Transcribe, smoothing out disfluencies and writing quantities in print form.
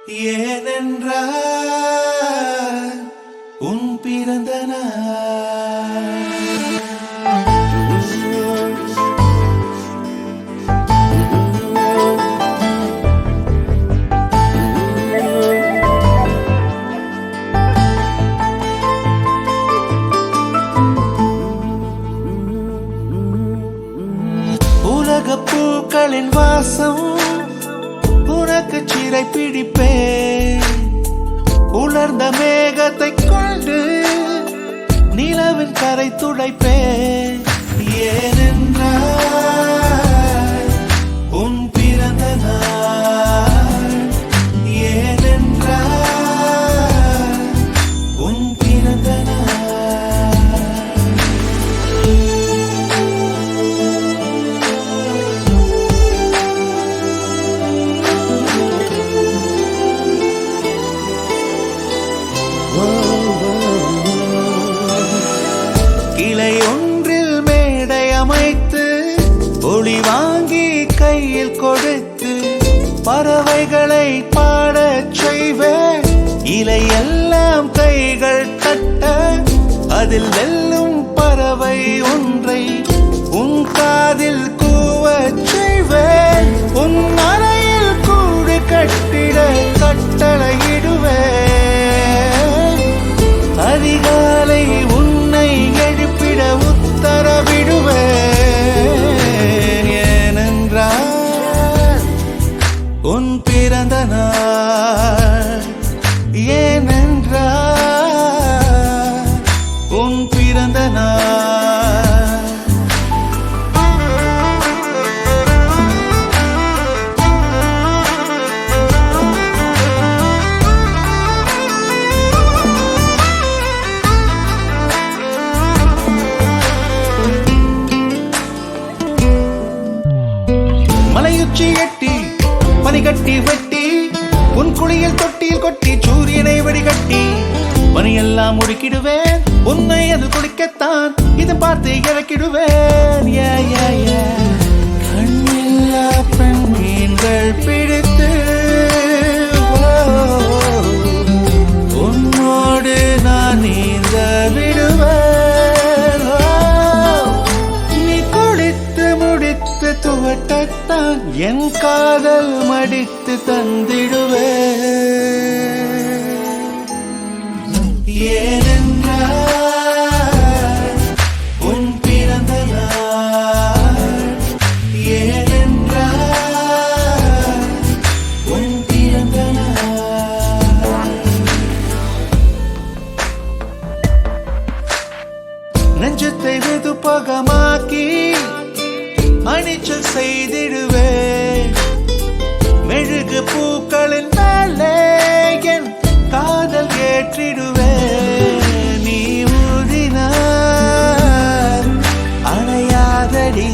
ஏனென்றால் உன் பிறந்த நாள். உலகப் பூக்களின் வாசம் உனக்கு சிறை பிடிப்பேன். உலர்ந்த மேகத்தை கொண்டு நிலவின் கரை துடைப்பேன். ஏனென்றால் உன் பிறந்த நாள். ஏனென்றால் உன் பிறந்த நாள். கிளை ஒன்றில் மேடை அமைத்து ஒளி வாங்கி கையில் கொடுத்து பறவைகளை பாடச் செய்வேன். இலையெல்லாம் கைகள் தட்ட அதில் வெல்லும் பறவை ஒன்றை உன் காதில் கூவச் செய்வேன். உன் அறையில் கூடு கட்டிட கட்டளையிடுவேன். அதிகாலை உன்னை எழுப்பிட உத்தரவிடுவேன். ஏனென்றால் உன் பிறந்த நாள். ஏனென்றால் உன் பிறந்த நாள். மலையுச்சி எட்டி பனிகட்டி வெட்டி உன் குளியல் தொட்டியில் கொட்டி சூரியனை வடிகட்டி பனியெல்லாம் முடுக்கிடுவேன். உன்னை அது குளிக்கத்தான் இதை பார்த்து இறக்கிடுவேன். கண்ணில்லா பெண் மீன்கள் பிடித்து உன்னோடு நான் நீந்த விடுவேன். நீ குளித்து முடித்து துவட்டத்தான் என் காதல் மடித்து தந்திடுவேன். ஏனென்றால் உன் பிறந்த நாள். ஏனென்றால் உன் பிறந்த நாள். நெஞ்சத்தை வெதுப்பகமாக்கி அணிச்சல் செய்திடுவேன். மெழுகு பூக்களின் மேலே என் காதல் ஏற்றிடுவேன். நீ ஊதினார் அணையாதடி